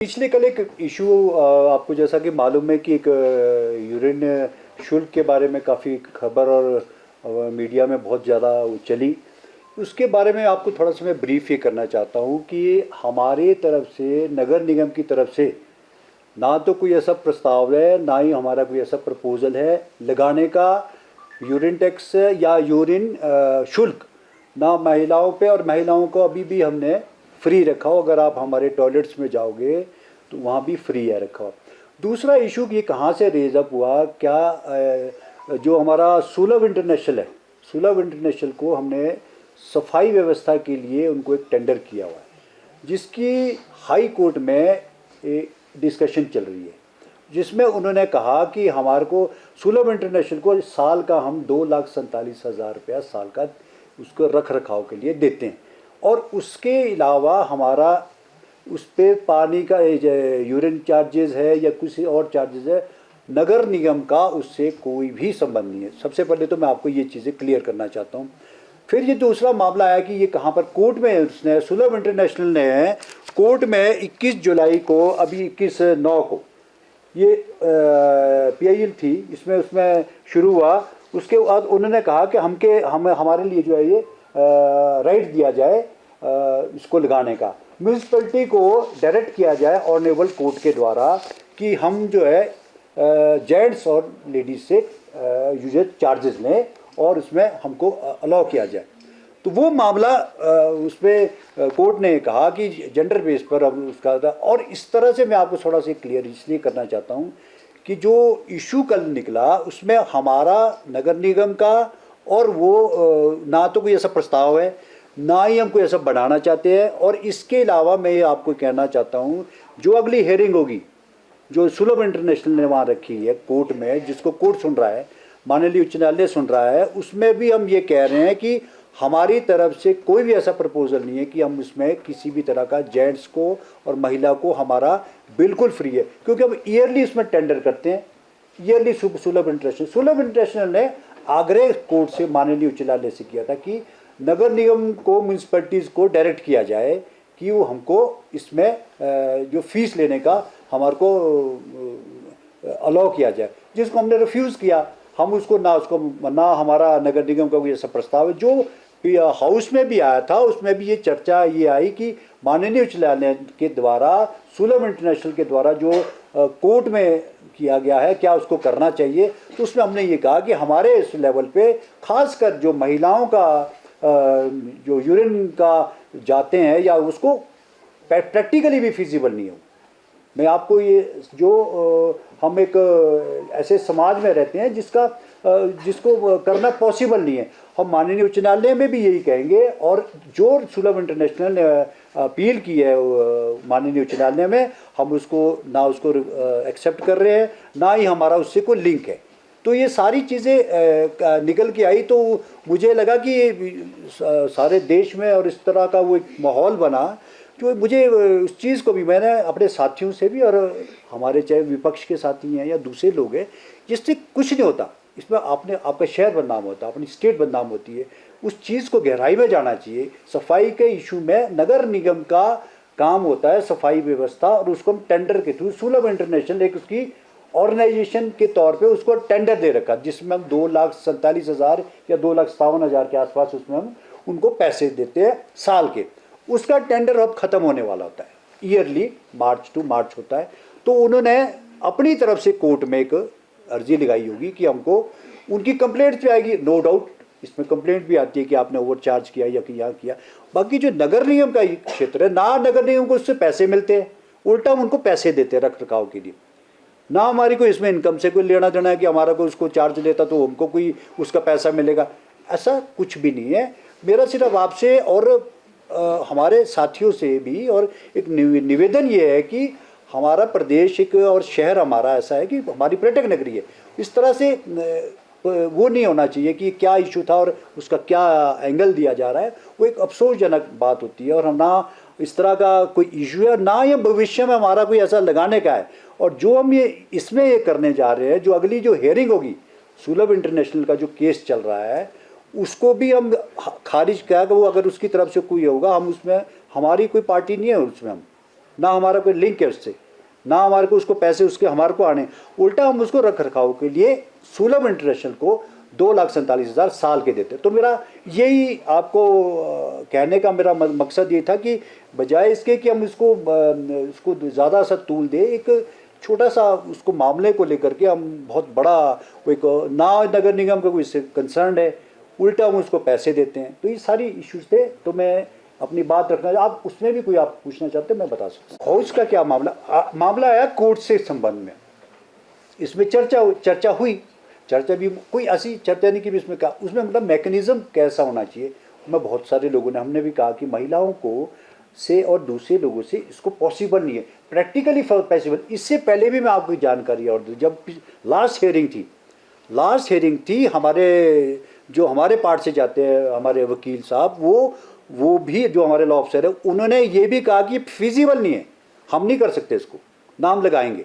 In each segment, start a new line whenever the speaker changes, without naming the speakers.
पिछले कल एक इशू आपको जैसा कि मालूम है कि एक यूरेन शुल्क के बारे में काफ़ी खबर और मीडिया में बहुत ज़्यादा चली। उसके बारे में आपको थोड़ा सा मैं ब्रीफ ये करना चाहता हूँ कि हमारे तरफ से नगर निगम की तरफ से ना तो कोई ऐसा प्रस्ताव है, ना ही हमारा कोई ऐसा प्रपोज़ल है लगाने का यूरिन टैक्स या यूरिन शुल्क ना महिलाओं पे। और महिलाओं को अभी भी हमने फ्री रखा हो, अगर आप हमारे टॉयलेट्स में जाओगे तो वहाँ भी फ्री है रखा हो। दूसरा इशू ये कहाँ से रेज अप हुआ, क्या जो हमारा सुलभ इंटरनेशनल है, सुलभ इंटरनेशनल को हमने सफाई व्यवस्था के लिए उनको एक टेंडर किया हुआ है, जिसकी हाई कोर्ट में डिस्कशन चल रही है, जिसमें उन्होंने कहा कि हमारे को सुलभ इंटरनेशनल को साल का हम 2,47,000 रुपया साल का उसको रख रखाव के लिए देते हैं। और उसके अलावा हमारा उस पर पानी का यूरिन चार्जेस है या किसी और चार्जेस है, नगर निगम का उससे कोई भी संबंध नहीं है। सबसे पहले तो मैं आपको ये चीज़ें क्लियर करना चाहता हूँ। फिर ये दूसरा मामला आया कि ये कहाँ पर कोर्ट में उसने सुलभ इंटरनेशनल ने कोर्ट में 21 जुलाई को, अभी 21/9 को ये PIL थी, इसमें उसमें शुरू हुआ। उसके बाद उन्होंने कहा कि हमारे लिए जो है ये राइट दिया जाए इसको लगाने का, म्यूनसिपैलिटी को डायरेक्ट किया जाए ऑनरेबल कोर्ट के द्वारा कि हम जो है जेंट्स और लेडीज से यूजर चार्जेस लें और उसमें हमको अलाउ किया जाए। तो वो मामला उसमें कोर्ट ने कहा कि जेंडर बेस पर अब उसका था। और इस तरह से मैं आपको थोड़ा सा क्लियर इसलिए करना चाहता हूँ कि जो इशू कल निकला उसमें हमारा नगर निगम का और वो ना तो कोई ऐसा प्रस्ताव है, ना ही हम कोई ऐसा बढ़ाना चाहते हैं। और इसके अलावा मैं ये आपको कहना चाहता हूँ, जो अगली हेयरिंग होगी जो सुलभ इंटरनेशनल ने वहाँ रखी है कोर्ट में, जिसको कोर्ट सुन रहा है, माननीय उच्च न्यायालय सुन रहा है, उसमें भी हम ये कह रहे हैं कि हमारी तरफ से कोई भी ऐसा प्रपोजल नहीं है कि हम इसमें किसी भी तरह का जेंट्स को और महिला को हमारा बिल्कुल फ्री है, क्योंकि हम ईयरली इसमें टेंडर करते हैं। ईयरली सुलभ इंटरनेशनल ने आग्रह कोर्ट से, माननीय उच्च न्यायालय से किया था कि नगर निगम को, म्यूनसिपैलिटीज़ को डायरेक्ट किया जाए कि वो हमको इसमें जो फीस लेने का हमारे को अलाउ किया जाए, जिसको हमने रिफ्यूज़ किया। हम उसको ना हमारा नगर निगम का कोई ऐसा प्रस्ताव है। जो हाउस में भी आया था उसमें भी ये चर्चा ये आई कि माननीय उच्च न्यायालय के द्वारा, सुलभ इंटरनेशनल के द्वारा जो कोर्ट में किया गया है, क्या उसको करना चाहिए। तो उसमें हमने ये कहा कि हमारे इस लेवल पे खासकर जो महिलाओं का जो यूरिन का जाते हैं या उसको प्रैक्टिकली भी फिजिबल नहीं हो। मैं आपको ये जो हम एक ऐसे समाज में रहते हैं जिसको करना पॉसिबल नहीं है, हम माननीय उच्च न्यायालय में भी यही कहेंगे। और जो सुलभ इंटरनेशनल ने अपील की है माननीय उच्च न्यायालय में, हम उसको एक्सेप्ट कर रहे हैं, ना ही हमारा उससे कोई लिंक है। तो ये सारी चीज़ें निकल के आई, तो मुझे लगा कि सारे देश में और इस तरह का वो एक माहौल बना, जो मुझे उस चीज़ को भी मैंने अपने साथियों से भी, और हमारे चाहे विपक्ष के साथी हैं या दूसरे लोग हैं, जिससे कुछ नहीं होता। इसमें आपका शहर बदनाम होता है, अपनी स्टेट बदनाम होती है। उस चीज़ को गहराई में जाना चाहिए। सफाई के इशू में नगर निगम का काम होता है सफाई व्यवस्था, और उसको हम टेंडर के थ्रू, सुलभ इंटरनेशनल एक उसकी ऑर्गेनाइजेशन के तौर पे उसको टेंडर दे रखा, जिसमें हम 2,47,000 या 2,57,000 के आसपास उसमें हम उनको पैसे देते हैं साल के। उसका टेंडर अब ख़त्म होने वाला होता है, ईयरली मार्च टू मार्च होता है। तो उन्होंने अपनी तरफ से कोर्ट में एक अर्जी लगाई होगी कि हमको, उनकी कंप्लेंट भी आएगी, नो डाउट इसमें कंप्लेंट भी आती है कि आपने ओवर चार्ज किया या कि यहाँ किया। बाकी जो नगर निगम का क्षेत्र है, ना नगर निगम को उससे पैसे मिलते हैं, उल्टा हम उनको पैसे देते हैं रख रखाव के लिए। ना हमारी कोई इसमें इनकम से कोई लेना देना है कि हमारा कोई उसको चार्ज लेता तो हमको कोई उसका पैसा मिलेगा, ऐसा कुछ भी नहीं है। मेरा सिर्फ आपसे और हमारे साथियों से भी और एक निवेदन ये है कि हमारा प्रदेश एक और शहर हमारा ऐसा है कि हमारी पर्यटक नगरी है। इस तरह से वो नहीं होना चाहिए कि क्या इशू था और उसका क्या एंगल दिया जा रहा है, वो एक अफसोसजनक बात होती है। और हम ना इस तरह का कोई इशू है, ना ये भविष्य में हमारा कोई ऐसा लगाने का है। और जो हम इसमें ये करने जा रहे हैं, जो अगली जो हेयरिंग होगी, सुलभ इंटरनेशनल का जो केस चल रहा है, उसको भी हम खारिज किया कि वो अगर उसकी तरफ से कोई होगा, हम उसमें, हमारी कोई पार्टी नहीं है उसमें, हम ना हमारा कोई लिंक है उससे, ना हमारे को उसको पैसे उसके हमारे को आने, उल्टा हम उसको रख रखाव के लिए सुलभ इंटरनेशनल को 2,47,000 साल के देते। तो मेरा यही आपको कहने का मेरा मकसद ये था कि बजाय इसके कि हम उसको ज़्यादा सा तूल दे, एक छोटा सा उसको मामले को लेकर के हम बहुत बड़ा एक ना नगर निगम का कोई इससे कंसर्न है, उल्टा हम उसको पैसे देते हैं। तो ये सारी इश्यूज थे। तो मैं अपनी बात रखना, आप उसमें भी कोई आप पूछना चाहते हैं मैं बता सकता हूँ। हाउस का क्या मामला आया कोर्ट से संबंध में, इसमें चर्चा हुई। चर्चा भी कोई ऐसी चर्चा नहीं कि इसमें कहा, उसमें मतलब मैकेनिज्म कैसा होना चाहिए। मैं बहुत सारे लोगों ने, हमने भी कहा कि महिलाओं को से और दूसरे लोगों से इसको पॉसिबल नहीं है, प्रैक्टिकली पॉसिबल। इससे पहले भी मैं आपको जानकारी और दूँ, जब लास्ट हेयरिंग थी हमारे पार्ट से जाते हैं हमारे वकील साहब, वो भी जो हमारे लॉ ऑफिसर है, उन्होंने ये भी कहा कि फिजिबल नहीं है, हम नहीं कर सकते इसको, नाम लगाएंगे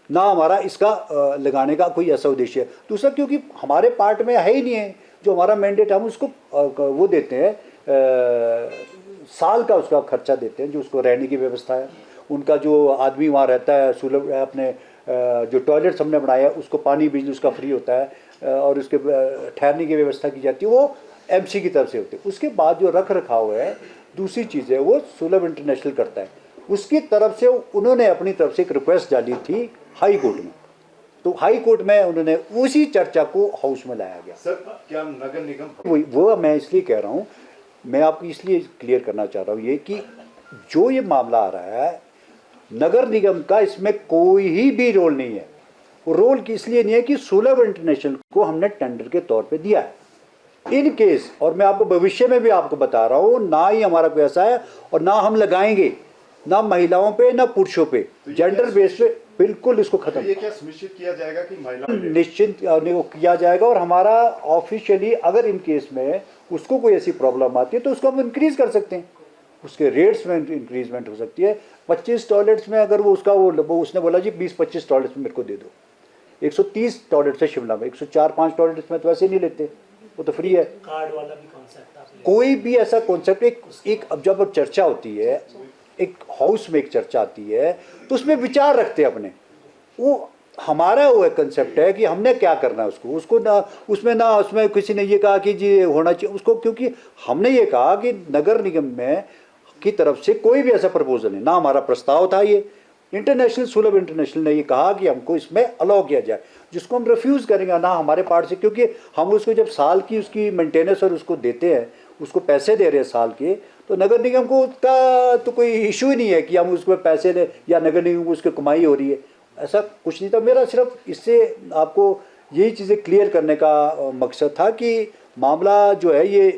ना, हमारा इसका लगाने का कोई ऐसा उद्देश्य है। दूसरा क्योंकि हमारे पार्ट में है ही नहीं है, जो हमारा मैंडेट हम उसको वो देते हैं, साल का उसका खर्चा देते हैं, जो उसको रहने की व्यवस्था है, उनका जो आदमी वहाँ रहता है, सुलभ अपने जो टॉयलेट्स हमने बनाया है उसको पानी बिजली उसका फ्री होता है, और उसके ठहरने की व्यवस्था की जाती है, वो एमसी की तरफ से होती है। उसके बाद जो रख रखाव है, दूसरी चीज़ है, वो सुलभ इंटरनेशनल करता है। उसकी तरफ से उन्होंने अपनी तरफ से एक रिक्वेस्ट डाली थी हाई कोर्ट में, तो हाई कोर्ट में उन्होंने उसी चर्चा को हाउस में लाया गया।
सर क्या नगर निगम
वो मैं इसलिए कह रहा हूँ, मैं आपको इसलिए क्लियर करना चाह रहा हूँ ये कि जो ये मामला आ रहा है, नगर निगम का इसमें कोई ही भी रोल नहीं है। वो रोल इसलिए नहीं है कि सुलभ इंटरनेशनल को हमने टेंडर के तौर पे दिया है इन केस, और मैं आपको भविष्य में भी आपको बता रहा हूँ, ना ही हमारा कोई ऐसा है और ना हम लगाएंगे, ना महिलाओं पे ना पुरुषों पे, जेंडर बेस पे बिल्कुल इसको खत्म।
ये क्या सुनिश्चित किया जाएगा कि महिलाओं
निश्चित किया जाएगा, और हमारा ऑफिशियली अगर इन केस में उसको कोई ऐसी प्रॉब्लम आती है तो उसको हम इंक्रीज कर सकते हैं, उसके रेट्स में इंक्रीजमेंट हो सकती है। 25 टॉयलेट्स में अगर वो उसने बोला जी 20-25 टॉयलेट्स में मेरे को दे दो, 130 टॉयलेट्स है शिमला में, 104-5 टॉयलेट्स में तो वैसे नहीं लेते, वो तो फ्री है।
कार्ड वाला भी कॉन्सेप्ट,
कोई भी ऐसा कॉन्सेप्ट एक अब जब चर्चा होती है, एक हाउस में एक चर्चा आती है, तो उसमें विचार रखते हैं अपने, वो हमारा वो एक कंसेप्ट है कि हमने क्या करना है उसको ना उसमें किसी ने ये कहा कि जी होना चाहिए उसको, क्योंकि हमने ये कहा कि नगर निगम में की तरफ से कोई भी ऐसा प्रपोजल नहीं, ना हमारा प्रस्ताव था ये। इंटरनेशनल सुलभ इंटरनेशनल ने ये कहा कि हमको इसमें अलाउ किया जाए, जिसको हम रिफ्यूज़ करेंगे ना हमारे पार्ट से, क्योंकि हम उसको जब साल की उसकी मेंटेनेंस और उसको देते हैं, उसको पैसे दे रहे हैं साल के, तो नगर निगम को उसका तो कोई इशू ही नहीं है कि हम उसको पैसे दें या नगर निगम को उसकी कमाई हो रही है, ऐसा कुछ नहीं था। मेरा सिर्फ इससे आपको यही चीज़ें क्लियर करने का मकसद था कि मामला जो है ये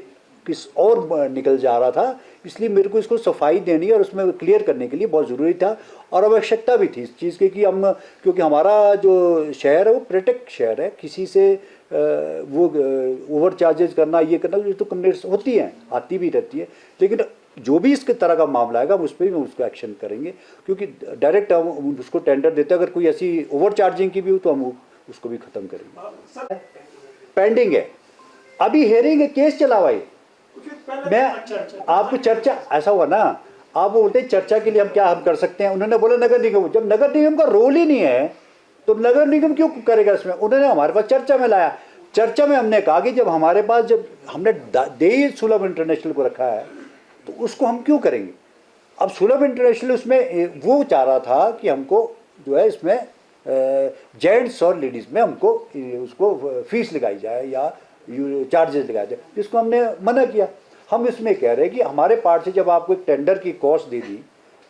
किस और निकल जा रहा था, इसलिए मेरे को इसको सफाई देनी और उसमें क्लियर करने के लिए बहुत ज़रूरी था और आवश्यकता भी थी इस चीज़ की कि हम, क्योंकि हमारा जो शहर है वो प्रोटेक्ट शहर है, किसी से वो ओवर चार्जेस करना ये करना ये तो कंप्लेंट्स होती हैं, आती भी रहती है, लेकिन जो भी इसके तरह का मामला आएगा उस पर भी हम उसको एक्शन करेंगे, क्योंकि डायरेक्ट हम उसको टेंडर देते हैं, अगर कोई ऐसी ओवर चार्जिंग की भी हो तो हम उसको भी ख़त्म करेंगे। पेंडिंग है, अभी हेयरिंग है, केस चला हुआ है। मैं आपको चर्चा ऐसा हुआ ना, आप बोलते हैं चर्चा के लिए हम कर सकते हैं, उन्होंने बोला नगर निगम, जब नगर निगम का रोल ही नहीं है तो नगर निगम क्यों करेगा इसमें। उन्होंने हमारे पास चर्चा में लाया, चर्चा में हमने कहा कि जब हमारे पास जब हमने दे सुलभ इंटरनेशनल को रखा है तो उसको हम क्यों करेंगे। अब सुलभ इंटरनेशनल उसमें वो चाह रहा था कि हमको जो है इसमें जेंट्स और लेडीज़ में हमको उसको फीस लगाई जाए या चार्जेस लगाए जाए, जिसको हमने मना किया। हम इसमें कह रहे हैं कि हमारे पार्ट से जब आपको एक टेंडर की कॉस्ट दे दी,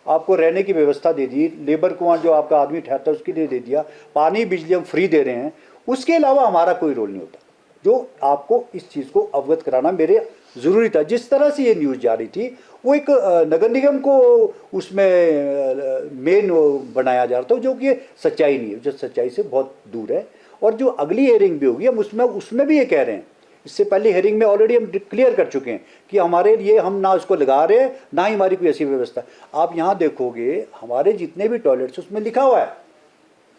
आपको रहने की व्यवस्था दे दी, लेबर को वहाँ जो आपका आदमी ठहरता है उसके लिए दे दिया, पानी बिजली हम फ्री दे रहे हैं, उसके अलावा हमारा कोई रोल नहीं होता। जो आपको इस चीज़ को अवगत कराना मेरे ज़रूरी था। जिस तरह से ये न्यूज़ जा रही थी वो एक नगर निगम को उसमें मेन बनाया जा रहा था, जो कि सच्चाई नहीं है, जो सच्चाई से बहुत दूर है। और जो अगली हेयरिंग भी होगी हम उसमें भी ये कह रहे हैं, इससे पहले हेयरिंग में ऑलरेडी हम क्लियर कर चुके हैं कि हमारे लिए हम ना उसको लगा रहे हैं ना ही हमारी कोई ऐसी व्यवस्था। आप यहाँ देखोगे हमारे जितने भी टॉयलेट्स उसमें लिखा हुआ है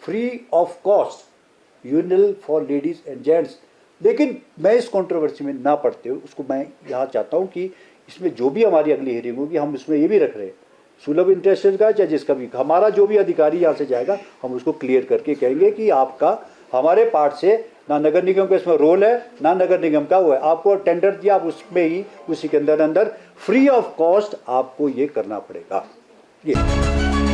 free of cost urinal for ladies and gents, लेकिन मैं इस कंट्रोवर्सी में ना पड़ते हुए उसको मैं यहाँ चाहता हूँ कि इसमें जो भी हमारी अगली हेयरिंग होगी हम इसमें ये भी रख रहे हैं सुलभ इंटरेस्ट का चाहे जिसका भी, हमारा जो भी अधिकारी यहाँ से जाएगा हम उसको क्लियर करके कहेंगे कि आपका हमारे पार्ट से ना नगर निगम का इसमें रोल है ना नगर निगम का हुआ है, आपको टेंडर दिया आप उसमें ही उसी के अंदर फ्री ऑफ कॉस्ट आपको ये करना पड़ेगा। ये